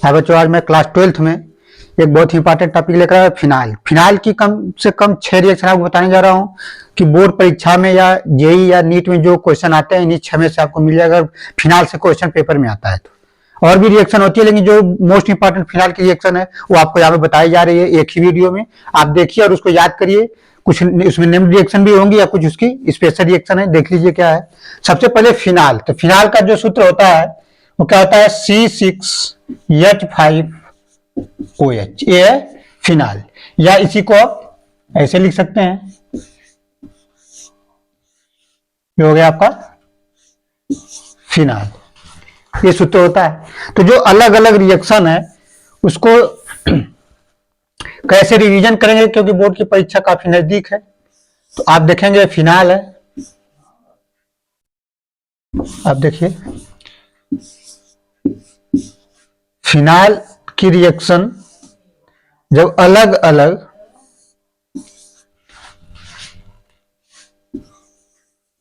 है बच्चों, आज मैं क्लास 12th में एक बहुत ही इंपॉर्टेंट टॉपिक लेकर आया, फिनाइल। फिनाइल की कम से कम 6 रिएक्शन आपको बताने जा रहा हूँ कि बोर्ड परीक्षा में या जेई या नीट में जो क्वेश्चन आते हैं इन्हीं 6 में से आपको मिल जाएगा, अगर फिनाइल से क्वेश्चन पेपर में आता है तो। और भी रिएक्शन होती है, लेकिन जो मोस्ट इंपॉर्टेंट फिनाइल की रिएक्शन है वो आपको यहाँ पे बताई जा रही है एक ही वीडियो में। आप देखिए और उसको याद करिए। कुछ उसमें नेम रिएक्शन भी होंगी या कुछ उसकी स्पेशल रिएक्शन है, देख लीजिए क्या है। सबसे पहले फिनाइल, तो फिनाइल का जो सूत्र होता है वो क्या होता है, C6H5OH, ये है फिनाइल। या इसी को आप ऐसे लिख सकते हैं, ये हो गया आपका फिनाइल, ये सूत्र होता है। तो जो अलग अलग रिएक्शन है उसको कैसे रिवीजन करेंगे, क्योंकि बोर्ड की परीक्षा काफी नजदीक है। तो आप देखेंगे फिनाइल है, आप देखिए फिनाइल की रिएक्शन जब अलग अलग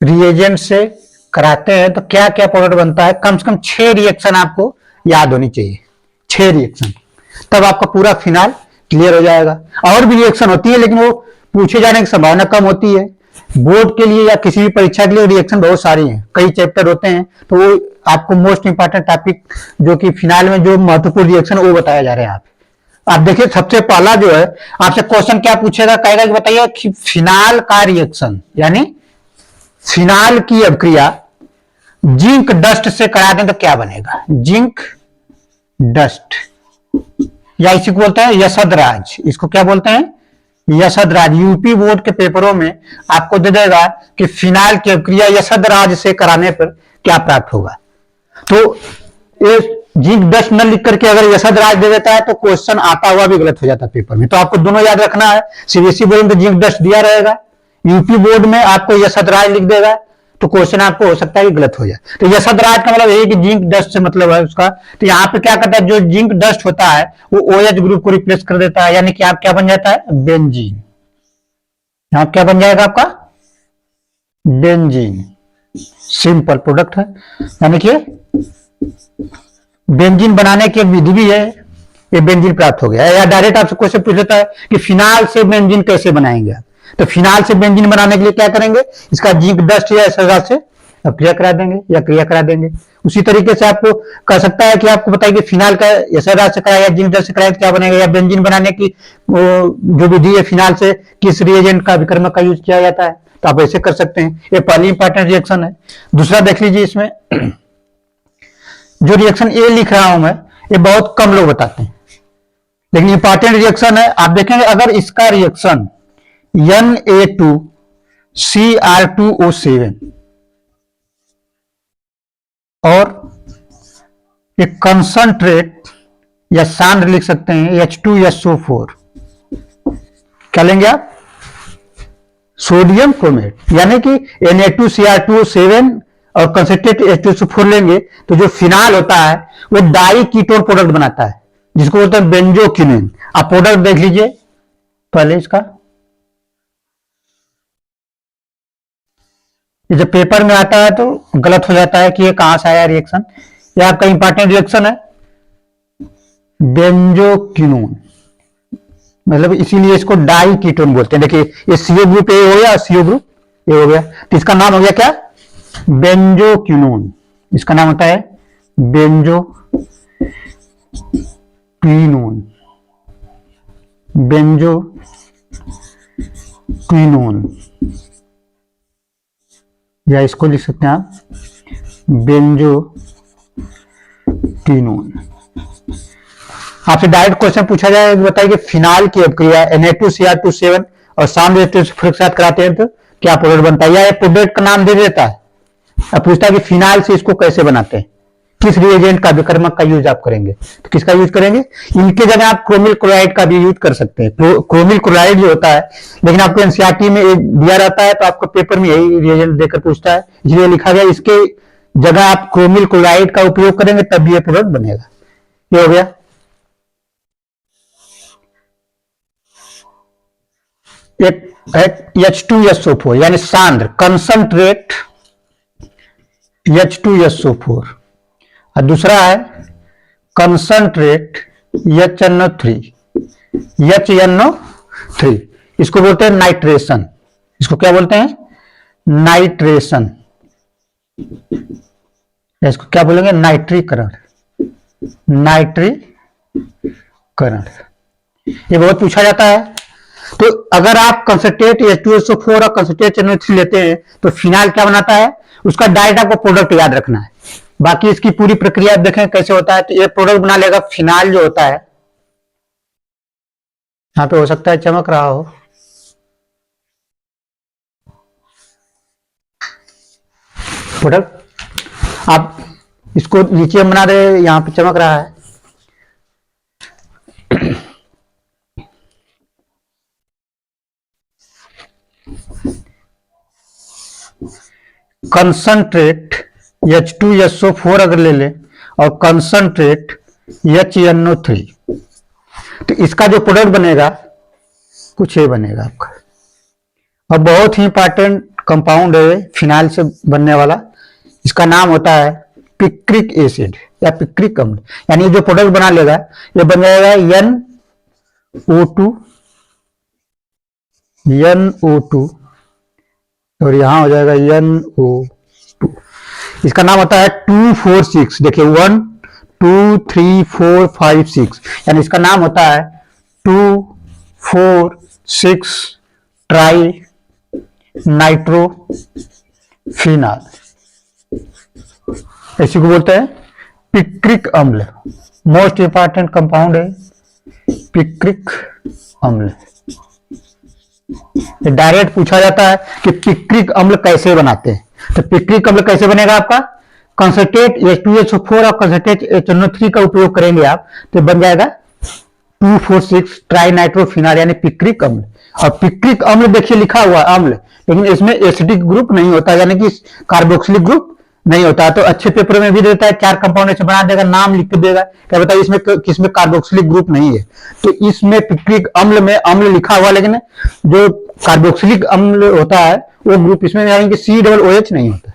रिएजेंट से कराते हैं तो क्या क्या प्रोडक्ट बनता है। कम से कम 6 रिएक्शन आपको याद होनी चाहिए, 6 रिएक्शन, तब आपका पूरा फिनाइल क्लियर हो जाएगा। और भी रिएक्शन होती है लेकिन वो पूछे जाने की संभावना कम होती है। बोर्ड के लिए या किसी भी परीक्षा के लिए रिएक्शन बहुत सारी हैं, कई चैप्टर होते हैं, तो वो आपको मोस्ट इंपॉर्टेंट टॉपिक जो कि फिनाइल में जो महत्वपूर्ण रिएक्शन वो बताया जा रहे हैं। आप देखिए सबसे पहला जो है आपसे क्वेश्चन क्या पूछेगा, कहेगा कि बताइए कि फिनाइल का रिएक्शन यानी फिनाइल की अभिक्रिया जिंक डस्ट से करा दें तो क्या बनेगा। जिंक डस्ट या इसी को बोलते हैं यशोधराज, इसको क्या बोलते हैं, यशोधराज। यूपी बोर्ड के पेपरों में आपको दे देगा कि फिनाइल की अभिक्रिया यशोधराज से कराने पर क्या प्राप्त होगा। तो ये जिंक डस्ट न लिख करके अगर यशोधराज दे देता है तो क्वेश्चन आता हुआ भी गलत हो जाता है पेपर में। तो आपको दोनों याद रखना है। सीबीएसई बोर्ड में तो जिंक डस्ट दिया रहेगा, यूपी बोर्ड में आपको यशोधराज लिख देगा तो क्वेश्चन आपको हो सकता है कि गलत हो जाए। तो यशोधराज का मतलब यही कि जिंक डस्ट से मतलब है उसका। तो यहाँ पे क्या करता है, जो जिंक डस्ट होता है वो OH ग्रुप को रिप्लेस कर देता है, यानी कि आप क्या बन जाता है, बेंजीन। यहाँ क्या बन जाएगा आपका, बेंजीन। सिंपल प्रोडक्ट है, यानी कि बेंजीन बनाने की एक विधि भी है, ये बेंजीन प्राप्त हो गया। या डायरेक्ट आपसे क्वेश्चन पूछ लेता है कि फिनाइल से बेंजीन कैसे बनाएंगे आप, तो फिनाइल से बेंजीन बनाने के लिए क्या करेंगे, इसका जिंक डस्ट या यशोधराज से क्रिया करा देंगे या क्रिया करा देंगे। उसी तरीके से आपको कह सकता है कि आपको बताइए फिनाइल का यशोधराज से कराया या जिंक डस्ट से कराया तो क्या बनेगा, या बेंजीन बनाने की जो विधि है फिनाइल से किस रिएजेंट का विक्रमक का यूज किया जाता है, तो आप ऐसे कर सकते हैं। ये पहली इंपॉर्टेंट रिएक्शन है। दूसरा देख लीजिए, इसमें जो रिएक्शन ए लिख रहा हूं मैं, ये बहुत कम लोग बताते हैं लेकिन इंपॉर्टेंट रिएक्शन है। आप देखेंगे अगर इसका रिएक्शन Na2Cr2O7 और एक कंसंट्रेट या सांद्र लिख सकते हैं H2SO4, क्या लेंगे आप, सोडियम क्रोमेट, यानी कि Na2Cr2O7 और कंसंट्रेट H2SO4 लेंगे तो जो फिनाइल होता है वो डाई कीटोन प्रोडक्ट बनाता है जिसको बोलते हैं बेंजोक्विनोन। आप प्रोडक्ट देख लीजिए पहले इसका, ये जब पेपर में आता है तो गलत हो जाता है कि ये कहां से आया रिएक्शन। ये आपका इंपॉर्टेंट रिएक्शन है, बेंजोक्विनोन, मतलब इसीलिए इसको डाई कीटोन बोलते हैं। देखिए ये CO ग्रुप ए हो गया, CO ग्रुप ए हो गया, तो इसका नाम हो गया क्या, बेंजोक्विनोन। इसका नाम होता है बेंजोक्विनोन, बेंजोक्विनोन, या इसको लिख सकते हैं आप बेंजोक्विनोन। आपसे डायरेक्ट क्वेश्चन पूछा जाए, बताइए कि फिनाइल की अभिक्रिया Na2Cr2O7 और सांद्र H2SO4 के साथ कराते हैं तो क्या प्रोडक्ट बनता है, या एक प्रोडक्ट का नाम दे देता है। अब पूछता है कि फिनाइल से इसको कैसे बनाते हैं, किस रिएजेंट का विक्रमक का यूज आप करेंगे, तो किसका यूज करेंगे, इनके जगह आप क्रोमिल क्लोराइड का भी यूज कर सकते हैं। क्रोमिल क्लोराइड जो होता है, लेकिन आपको एनसीईआरटी में दिया रहता है तो आपको पेपर में यही रिएजेंट देकर पूछता है, इसलिए लिखा गया इसके जगह आप क्रोमिल क्लोराइड का उपयोग करेंगे तब ये प्रोडक्ट बनेगा। ये हो गया। एक H2SO4 यानी सांद्र कंसंट्रेट H2SO4 और दूसरा है कंसंट्रेट HNO3 इसको बोलते हैं नाइट्रेशन। इसको क्या बोलते हैं? नाइट्रेशन। इसको क्या बोलेंगे? नाइट्रीकरण। नाइट्रीकरण ये बहुत पूछा जाता है। तो अगर आप कंसंट्रेट H2SO4 और कंसंट्रेट HNO3 लेते हैं तो फिनाइल क्या बनाता है? उसका डायरेक्ट आपको प्रोडक्ट याद रखना है। बाकी इसकी पूरी प्रक्रिया आप देखें कैसे होता है। तो ये प्रोडक्ट बना लेगा फिनाइल जो होता है। यहां पे हो सकता है चमक रहा हो। प्रोडक्ट आप इसको नीचे बना दे, यहां पे चमक रहा है। कंसंट्रेट H2SO4 अगर ले लें और कंसंट्रेट HNO3 तो इसका जो प्रोडक्ट बनेगा कुछ ये बनेगा आपका। और बहुत ही इंपॉर्टेंट कंपाउंड है फिनाइल से बनने वाला। इसका नाम होता है पिक्रिक एसिड या पिक्रिक अम्ल। यानी जो प्रोडक्ट बना लेगा ये बन जाएगा NO2 और यहां हो जाएगा NO2। इसका नाम होता है 2,4,6। देखिए 1 2 3 4 5 6 यानी इसका नाम होता है 2,4,6 ट्राई नाइट्रोफिनाल। इसी को बोलते हैं पिक्रिक अम्ल। मोस्ट इंपॉर्टेंट कंपाउंड है पिक्रिक अम्ल। डायरेक्ट पूछा जाता है कि पिक्रिक अम्ल कैसे बनाते हैं। तो पिक्रिक अम्ल कैसे बनेगा आपका? कंसंट्रेट H2SO4 और कंसंट्रेट HNO3 का उपयोग करेंगे आप तो बन जाएगा 2,4,6 ट्राई नाइट्रोफिनाल यानी पिक्रिक अम्ल। और पिक्रिक अम्ल देखिए लिखा हुआ अम्ल, लेकिन इसमें एसिडिक ग्रुप नहीं होता यानी कि कार्बोक्सिलिक ग्रुप नहीं होता। तो अच्छे पेपर में भी देता है 4 कंपाउंड ऐसे बना देगा, नाम लिख के देगा, क्या बताइए इसमें किसमें कार्बोक्सिलिक ग्रुप नहीं है। तो इसमें पिक्रिक अम्ल में अम्ल लिखा हुआ लेकिन जो कार्बोक्सिलिक अम्ल होता है वो ग्रुप इसमें यानी कि COOH नहीं होता।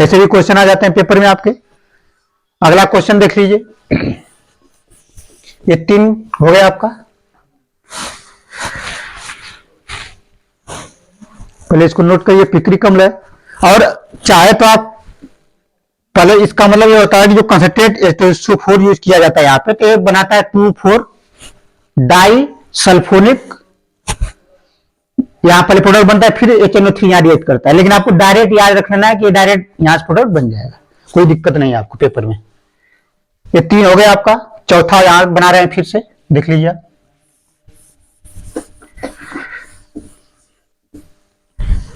ऐसे भी क्वेश्चन आ जाते हैं पेपर में आपके। अगला क्वेश्चन देख लीजिए। ये 3 हो गया आपका। पहले इसको नोट करिए पिक्रिक अम्ल है। और चाहे तो आप पहले इसका मतलब ये होता है कि जो कंसंट्रेट H2SO4 यूज किया जाता है यहाँ पे तो ये बनाता है 2,4 डाई सल्फोनिक। यहां पहले प्रोडक्ट बनता है फिर HNO3 यहां रिएक्ट करता है। लेकिन आपको डायरेक्ट याद रखना है कि डायरेक्ट यहां से प्रोडक्ट बन जाएगा, कोई दिक्कत नहीं है आपको पेपर में। ये 3 हो गया आपका। चौथा यहां बना रहे हैं फिर से, देख लीजिए।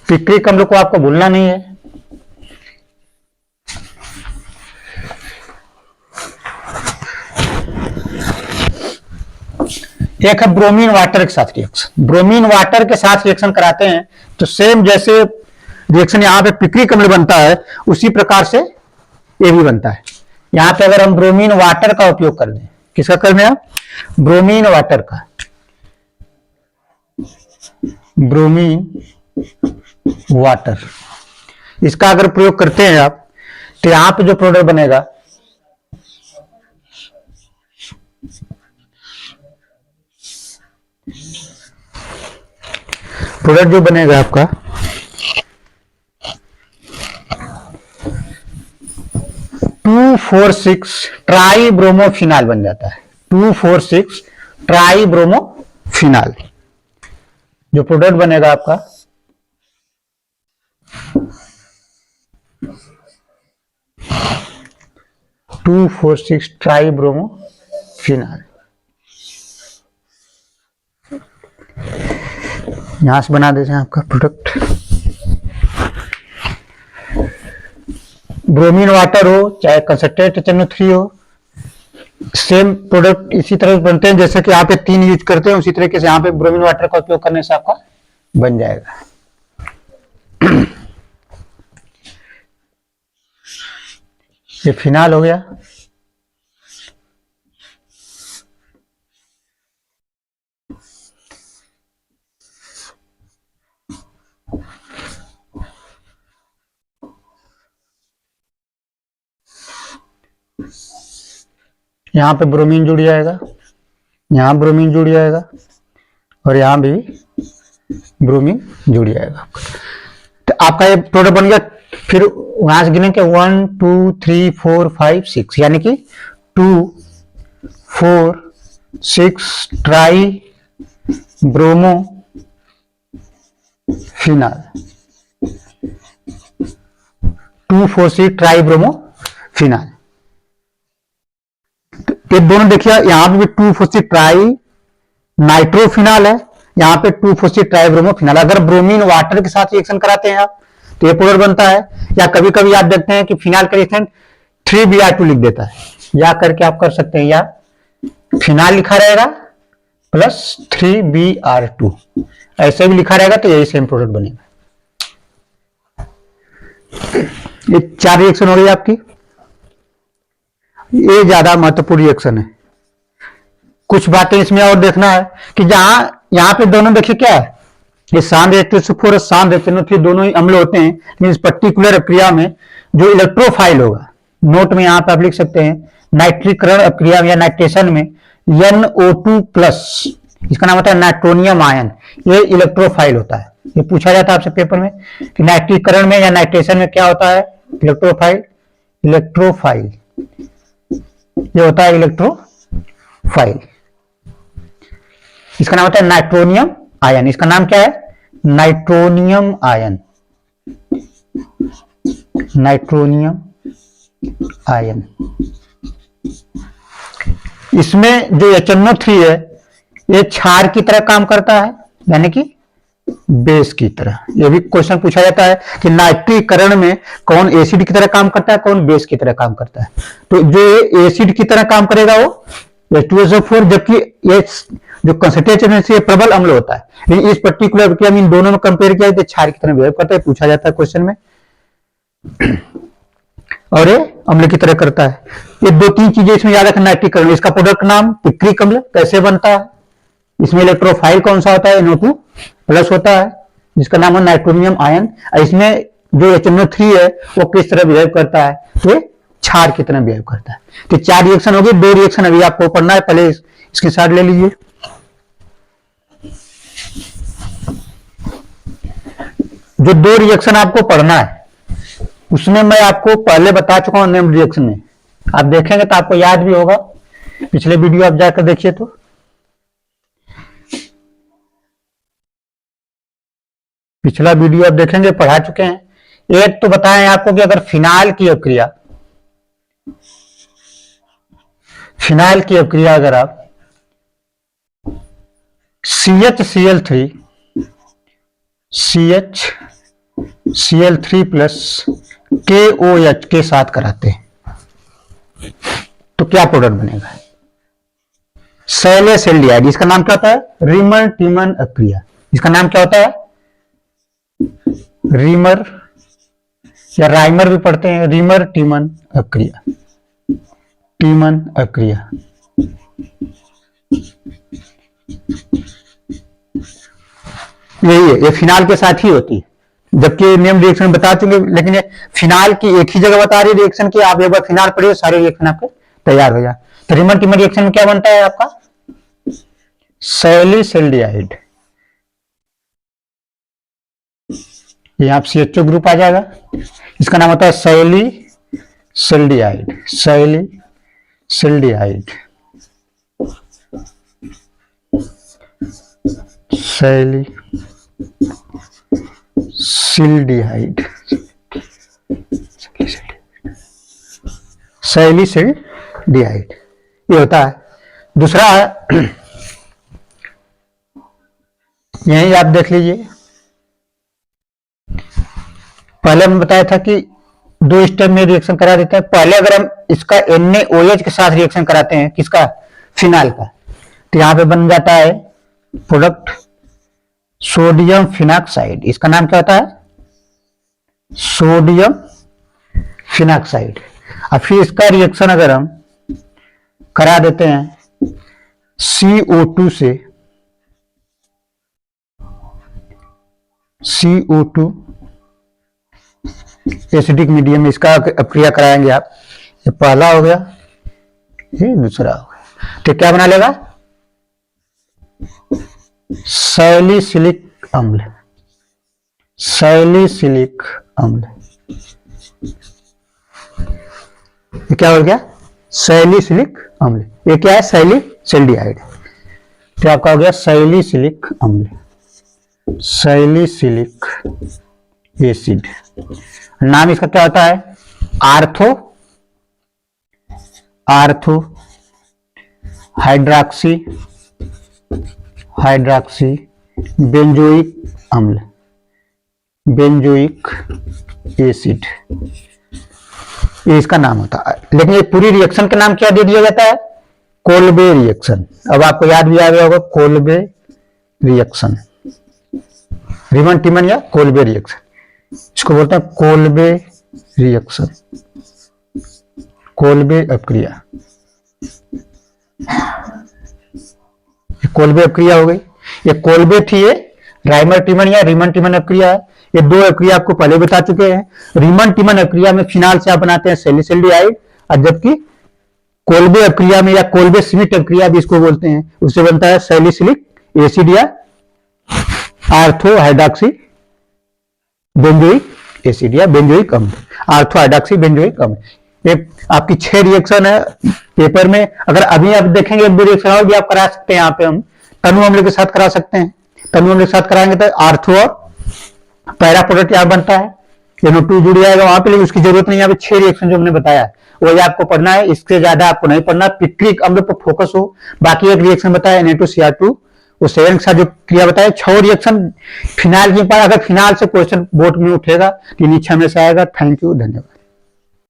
पिक्रिक अम्ल को आपको भूलना नहीं है। एक है ब्रोमीन वाटर के साथ रिएक्शन। ब्रोमीन वाटर के साथ रिएक्शन कराते हैं तो सेम जैसे रिएक्शन यहां पे पिक्रिक अम्ल बनता है उसी प्रकार से ये भी बनता है। यहां पे अगर हम ब्रोमीन वाटर का उपयोग कर दें, किसका कर दें आप? ब्रोमीन वाटर का। ब्रोमीन वाटर इसका अगर प्रयोग करते हैं आप तो यहां पे जो प्रोडक्ट बनेगा आपका 2,4,6 ट्राई ब्रोमोफिनाल बन जाता है। 2,4,6 ट्राई ब्रोमोफिनाल जो प्रोडक्ट बनेगा आपका 2,4,6 ट्राई ब्रोमोफिनाल। यहां से बना देते हैं आपका प्रोडक्ट। ब्रोमीन वाटर हो चाहे कंसंट्रेट HNO3 हो, सेम प्रोडक्ट इसी तरह बनते हैं जैसे कि यहाँ पे 3 यूज करते हैं उसी तरीके से यहाँ पे ब्रोमीन वाटर का उपयोग करने से आपका बन जाएगा। ये फिनाल हो गया। यहाँ पे ब्रोमीन जुड़ जाएगा, यहाँ ब्रोमीन जुड़ जाएगा और यहाँ भी ब्रोमीन जुड़ जाएगा। तो आपका ये प्रोडक्ट बन गया। फिर वहां से गिनेंगे 1 2 3 4 5 6, यानी कि 2 4 6 tribromophenol, 2 4 6 tribromophenol. ये दोनों देखिए, यहां पे 2 4 6 ट्राई नाइट्रोफिनाल है, यहाँ पे 2 4 6 ट्राई ब्रोमो फिनाल। अगर ब्रोमीन वाटर के साथ रिएक्शन कराते हैं आप तो ये प्रोडक्ट बनता है। या कभी कभी आप देखते हैं कि फिनाल का रिएक्शन 3Br2 लिख देता है, या करके आप कर सकते हैं, या फिनाल लिखा रहेगा प्लस 3Br2, ऐसे भी लिखा रहेगा तो यही सेम प्रोडक्ट बनेगा। ये 4 रिएक्शन हो गई आपकी। ये ज्यादा महत्वपूर्ण रिएक्शन है। कुछ बातें इसमें और देखना है कि जहां यहां पे दोनों देखिए क्या है, ये सांद्र और सांद्र दोनों ही अम्ल होते हैं, लेकिन इस पर्टिकुलर क्रिया में जो इलेक्ट्रोफाइल होगा, नोट में यहां पे आप लिख सकते हैं नाइट्रीकरण क्रिया या नाइट्रेशन में NO2+, इसका नाम होता है नाइट्रोनियम आयन, ये इलेक्ट्रोफाइल होता है। ये पूछा जाता है आपसे पेपर में कि नाइट्रीकरण में या नाइट्रेशन में क्या होता है, इलेक्ट्रोफाइल। इलेक्ट्रोफाइल ये होता है इलेक्ट्रोफाइल, इसका नाम होता है नाइट्रोनियम आयन। इसका नाम क्या है, नाइट्रोनियम आयन, नाइट्रोनियम आयन। इसमें जो HNO3 है ये क्षार की तरह काम करता है, यानी कि बेस की तरह। ये भी क्वेश्चन पूछा जाता है कि नाइट्रीकरण में कौन एसिड की तरह काम करता है, कौन बेस की तरह काम करता है। तो जो एसिड की तरह काम करेगा वो H2SO4, जबकि ये जो कंसंट्रेशन है प्रबल अम्ल होता है। लेकिन इस पर्टिकुलर प्रक्रिया में इन दोनों में कंपेयर किया तो क्षार की तरह बिहेव करता है, पूछा जाता है क्वेश्चन में। और ये अम्ल की तरह करता है। ये 2-3 चीजें इसमें याद रखना। नाइट्रीकरण, इसका प्रोडक्ट नाम पिक्रिक अम्ल कैसे बनता है, इसमें इलेक्ट्रोफाइल कौन सा होता है, NO2+ होता है, जिसका नाम है नाइट्रोनियम आयन। इसमें जो HNO3 है वो किस तरह बिहेव करता है, ये क्षार की तरह बिहेव करता है। तो 4 रिएक्शन हो गए, 2 रिएक्शन अभी आपको पढ़ना है, पहले इसके साथ ले लीजिए। जो 2 रिएक्शन आपको पढ़ना है उसमें मैं आपको पहले बता चुका हूं नेम्ड रिएक्शन में, आप देखेंगे तो आपको याद भी होगा, पिछले वीडियो आप जाकर देखिए। तो पिछला वीडियो आप देखेंगे, पढ़ा चुके हैं। एक तो बताएं आपको कि अगर फिनाइल की अभिक्रिया, फिनाइल की अभिक्रिया अगर आप CHCl3 CHCl3+ KOH के साथ कराते हैं तो क्या प्रोडक्ट बनेगा, सैलेसेल्डिहाइड। इसका नाम क्या होता है, रीमर टीमन अभिक्रिया। इसका नाम क्या होता है, रीमर या राइमर भी पढ़ते हैं, रीमर टीमन अभिक्रिया, टीमन अभिक्रिया। यही है, ये फिनाल के साथ ही होती है, जबकि नेम रिएक्शन बता चुके, लेकिन ये फिनाल की एक ही जगह बता रही रिएक्शन की। आप एक बार फिनाल पढ़िए, सारे रिएक्शन आपके तैयार हो जाए। तो रीमर टीमर रिएक्शन में क्या बनता है आपका, सैलिसल्डिहाइड। ये आप CHO ग्रुप आ जाएगा, इसका नाम होता है सैलिसल्डिहाइड, सैलिसल्डिहाइड, सैलिसल्डिहाइड, सैलिसल्डिहाइड ये होता है। दूसरा है, यही आप देख लीजिए, पहले मैं बताया था कि 2 स्टेप में रिएक्शन करा देते हैं। पहले अगर हम इसका NaOH के साथ रिएक्शन कराते हैं, किसका, फिनाइल का, तो यहां पे बन जाता है प्रोडक्ट सोडियम फिनॉक्साइड। इसका नाम क्या होता है, सोडियम फिनॉक्साइड। और फिर इसका रिएक्शन अगर हम करा देते हैं CO2 से, CO2 एसिडिक मीडियम में इसका अभिक्रिया कराएंगे आप। ये पहला हो गया, ये दूसरा हो गया। तो क्या बना लेगा? सैलिसिलिक अम्ल, सैलिसिलिक अम्ल। ये क्या हो गया? सैलिसिलिक अम्ल। ये क्या है? सैलिसिल्डिहाइड। तो आपका हो गया सैलिसिलिक अम्ल, सैलिसिलिक एसिड। नाम इसका क्या होता है? आर्थो हाइड्रॉक्सी बेंजोइक अम्ल, बेंजोइक एसिड, ये इसका नाम होता है। लेकिन ये पूरी रिएक्शन का नाम क्या दे दिया जाता है? Kolbe reaction. अब आपको याद भी आ गया होगा, कोल्बे रिएक्शन, रिमन टिमन या कोल्बे रिएक्शन, इसको बोलते हैं कोल्बे रिएक्शन, कोल्बे अपक्रिया। कोल्बे अपक्रिया हो गई। ये कोल्बे थी, ये राइमर टिमन या रिमन टिमन अपक्रिया है। ये दो अपक्रिया आपको पहले बता चुके हैं। रिमन टिमन अपक्रिया में फिनाल से आप बनाते हैं सैलिसिल्डिहाइड, और जबकि कोल्बे अपक्रिया में या कोल्बे स्मिथ अपक्रिया भी इसको बोलते हैं, उससे बनता है सैलिसिलिक एसिड या आर्थो हाइड्रॉक्सी बेंजोइक एसिड या बेंजोइक अम्ल, आर्थो हाइड्रॉक्सी बेंजोइक अम्ल। ये आपकी 6 रिएक्शन है पेपर में। अगर अभी आप देखेंगे एक दो रिएक्शन और भी आप करा सकते हैं। यहाँ पे हम तनु अम्ल के साथ करा सकते हैं। तनु अम्ल के साथ कराएंगे तो आर्थो और पैरा प्रोडक्ट यहाँ बनता है, NO2 जुड़ जाएगा वहां पे। लेकिन उसकी जरूरत नहीं है। यहाँ पे 6 रिएक्शन जो हमने बताया वही आपको पढ़ना है, इससे ज्यादा आपको नहीं पढ़ना। पिक्रिक अम्ल पर फोकस हो। बाकी एक रिएक्शन बताया Na2Cr2, वो 7 के साथ जो क्रिया बताया। 6 रिएक्शन फिनाल के पास। अगर फिनाल से क्वेश्चन बोर्ड में उठेगा तो नीचे में से आएगा। थैंक यू, धन्यवाद।